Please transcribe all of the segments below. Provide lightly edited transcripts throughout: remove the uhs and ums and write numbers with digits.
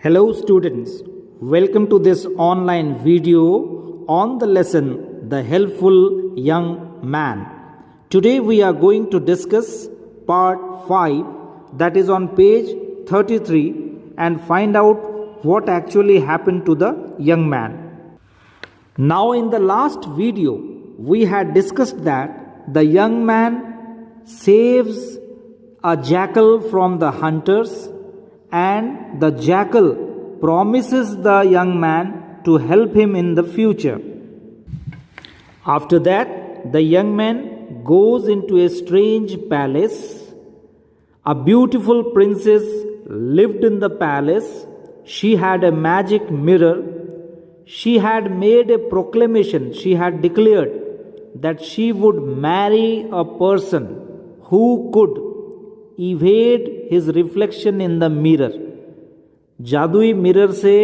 Hello students, welcome to this online video on the lesson The Helpful Young Man. Today we are going to discuss part 5, that is on page 33, and find out what actually happened to the young man. Now in the last video we had discussed that the young man saves a jackal from the hunters, and the jackal promises the young man to help him in the future. After that, the young man goes into a strange palace. A beautiful princess lived in the palace. She had a magic mirror. She had made a proclamation. She had declared that she would marry a person who could evade his reflection in the mirror. जादुई mirror से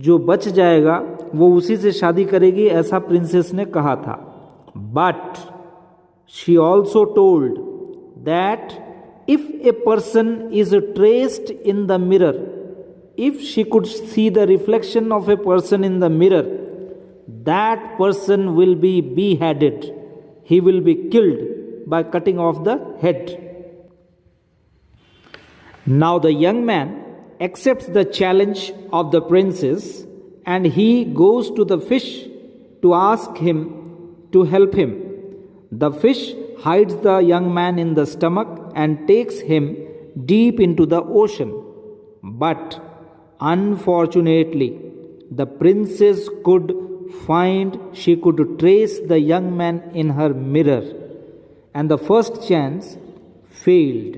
जो बच जाएगा वो उसी से शादी करेगी, ऐसा प्रिंसेस ने कहा था. But she also told that if a person is traced in the mirror, if she could see the reflection of a person in the mirror, that person will be beheaded. He will be killed by cutting off the head. Now the young man accepts the challenge of the princess, and he goes to the fish to ask him to help him. The fish hides the young man in the stomach and takes him deep into the ocean. But unfortunately, the princess she could trace the young man in her mirror, and the first chance failed.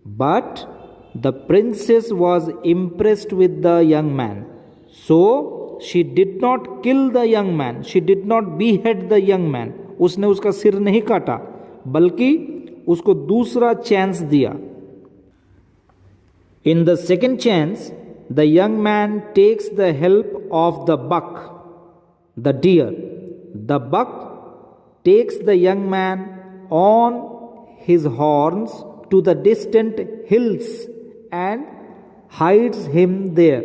But the princess was impressed with the young man. So she did not kill the young man. She did not behead the young man. उसने उसका सिर नहीं काटा, बल्कि उसको दूसरा chance दिया. In the second chance, the young man takes the help of the buck, the deer. The buck takes the young man on his horns to the distant hills and hides him there.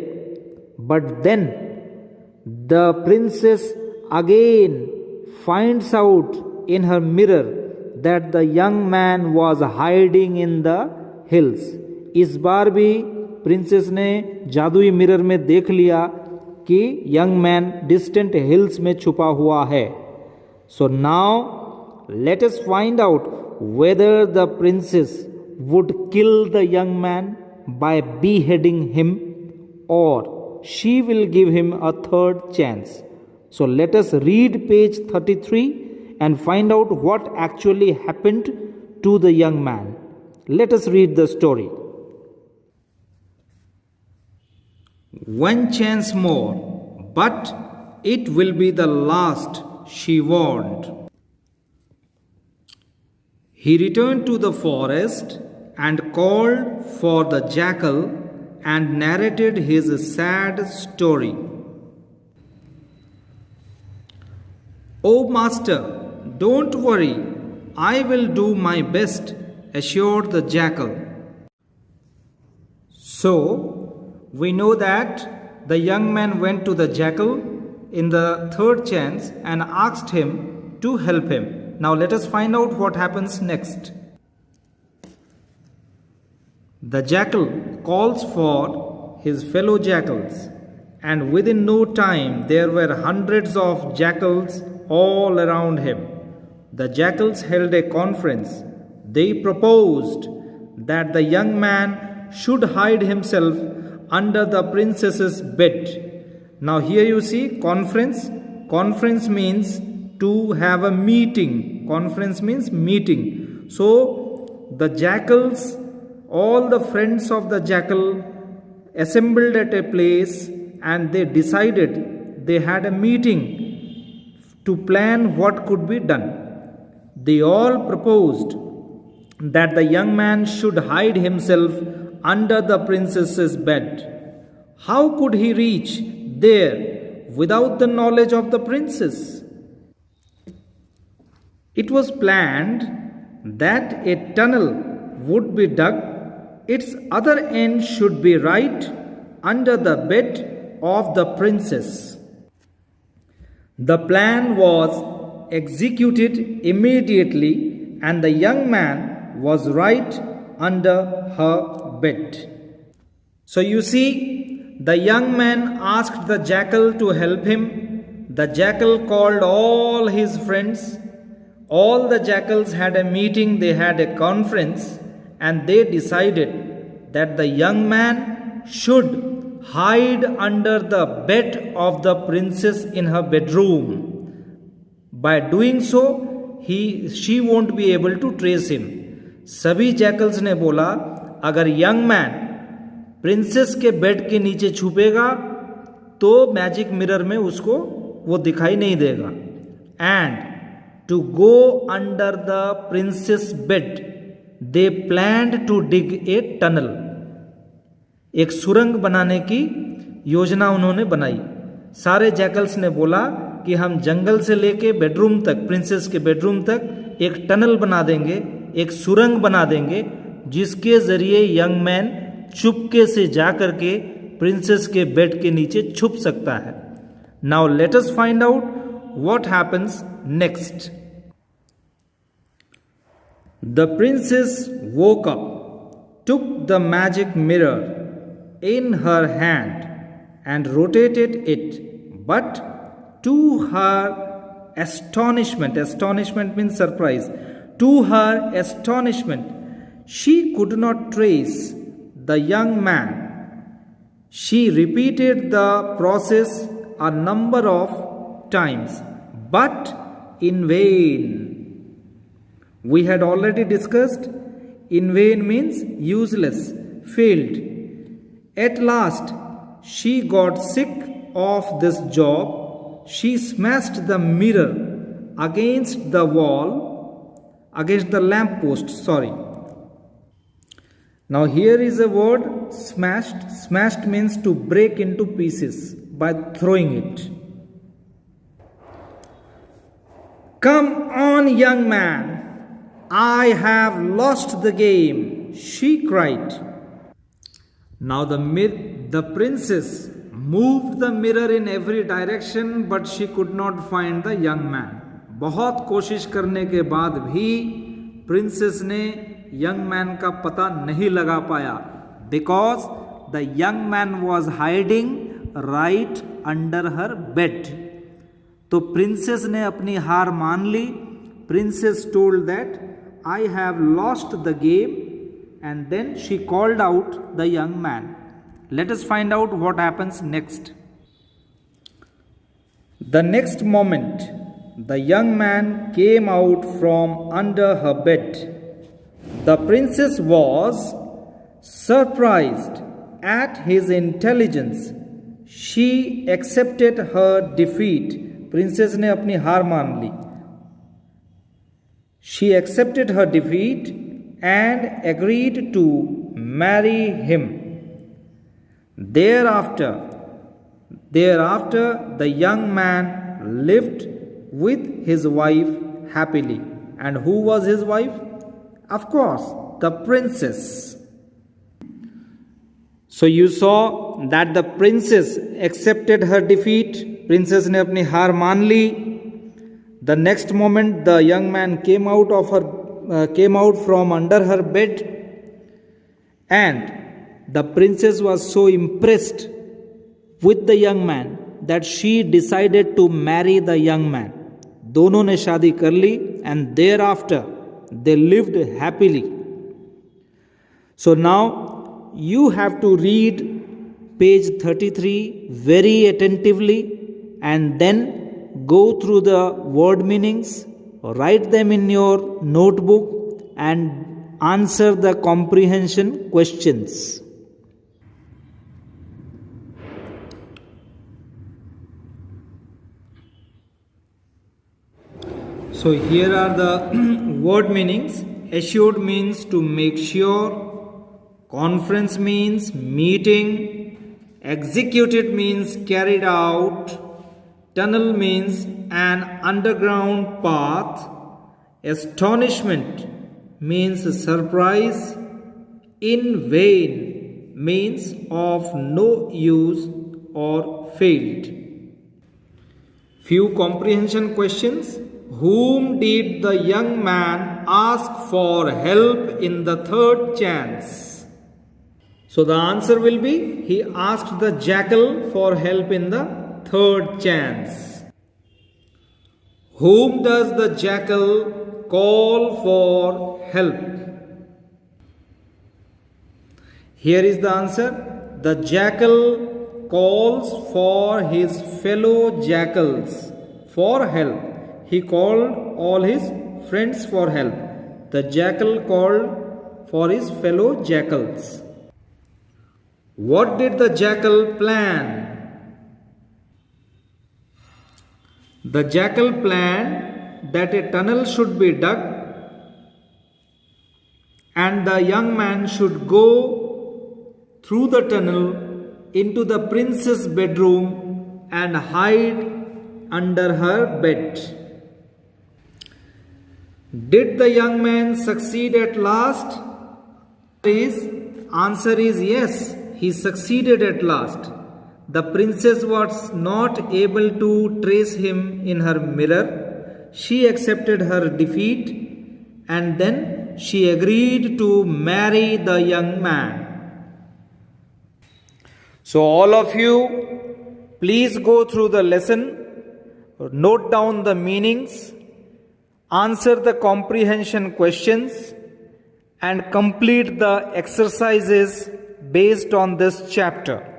But then the princess again finds out in her mirror that the young man was hiding in the hills. इस बार भी princess ने जादुई mirror में देख लिया कि young man distant hills में छुपा हुआ है. So now let us find out whether the princess would kill the young man by beheading him, or she will give him a third chance. So let us read page 33 and find out what actually happened to the young man. Let us read the story. One chance more, but it will be the last, she warned. He returned to the forest and called for the jackal and narrated his sad story. "Oh master, don't worry, I will do my best," assured the jackal. So, we know that the young man went to the jackal in the third chance and asked him to help him. Now let us find out what happens next. The jackal calls for his fellow jackals, and within no time there were hundreds of jackals all around him. The jackals held a conference. They proposed that the young man should hide himself under the princess's bed. Now here you see conference. Conference means to have a meeting. Conference means meeting. So the jackals, all the friends of the jackal assembled at a place, and they decided, they had a meeting to plan what could be done. They all proposed that the young man should hide himself under the princess's bed. How could he reach there without the knowledge of the princess? It was planned that a tunnel would be dug. Its other end should be right under the bed of the princess. The plan was executed immediately, and the young man was right under her bed. So you see, the young man asked the jackal to help him. The jackal called all his friends. All the jackals had a meeting, they had a conference, and they decided that the young man should hide under the bed of the princess in her bedroom. By doing so, she won't be able to trace him. सभी jackals ने बोला, अगर young man princess के bed के नीचे छुपेगा तो magic mirror में उसको वो दिखाई नहीं देगा. And to go under the princess bed they planned to dig a tunnel. एक सुरंग बनाने की योजना उन्होंने बनाई. सारे जैकल्स ने बोला कि हम जंगल से लेके बेडरूम तक, प्रिंसेस के बेडरूम तक एक टनल बना देंगे, एक सुरंग बना देंगे, जिसके जरिए यंग मैन चुपके से जा करके प्रिंसेस के बेड के नीचे छुप सकता है. Now let us find out what happens next. The princess woke up, took the magic mirror in her hand and rotated it, but to her astonishment means surprise, to her astonishment, she could not trace the young man. She repeated the process a number of times, but in vain. We had already discussed, in vain means useless, failed. At last, she got sick of this job. She smashed the mirror against the wall, against the lamp post, sorry. Now here is a word, smashed. Smashed means to break into pieces by throwing it. Come on, young man, I have lost the game, she cried. Now the princess moved the mirror in every direction, but she could not find the young man. बहुत कोशिश करने के बाद भी princess ने young man का पता नहीं लगा पाया, because the young man was hiding right under her bed. तो प्रिंसेस ने अपनी हार मान ली. Princess told that I have lost the game, and then she called out the young man. Let us find out what happens next. The next moment the young man came out from under her bed. The princess was surprised at his intelligence. She accepted her defeat. Princess ने अपनी हार मान ली. She accepted her defeat and agreed to marry him. Thereafter, the young man lived with his wife happily. And who was his wife? Of course, the princess. So you saw that the princess accepted her defeat. Princess ने अपनी हार मान ली. The next moment the young man came out from under her bed, and the princess was so impressed with the young man that she decided to marry the young man. दोनों ने शादी कर ली, and thereafter they lived happily. So now you have to read page 33 very attentively, and then go through the word meanings, write them in your notebook, and answer the comprehension questions. So here are the word meanings. Assured means to make sure. Conference means meeting. Executed means carried out. Tunnel means an underground path. Astonishment means surprise. In vain means of no use or failed. Few comprehension questions. Whom did the young man ask for help in the third chance? So the answer will be, he asked the jackal for help in the third chance. Whom does the jackal call for help? Here is the answer. The jackal calls for his fellow jackals for help. He called all his friends for help. The jackal called for his fellow jackals. What did the jackal plan? The jackal planned that a tunnel should be dug and the young man should go through the tunnel into the princess' bedroom and hide under her bed. Did the young man succeed at last? Answer is yes, he succeeded at last. The princess was not able to trace him in her mirror. She accepted her defeat and then she agreed to marry the young man. So all of you, please go through the lesson, note down the meanings, answer the comprehension questions and complete the exercises based on this chapter.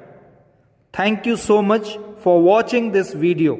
Thank you so much for watching this video.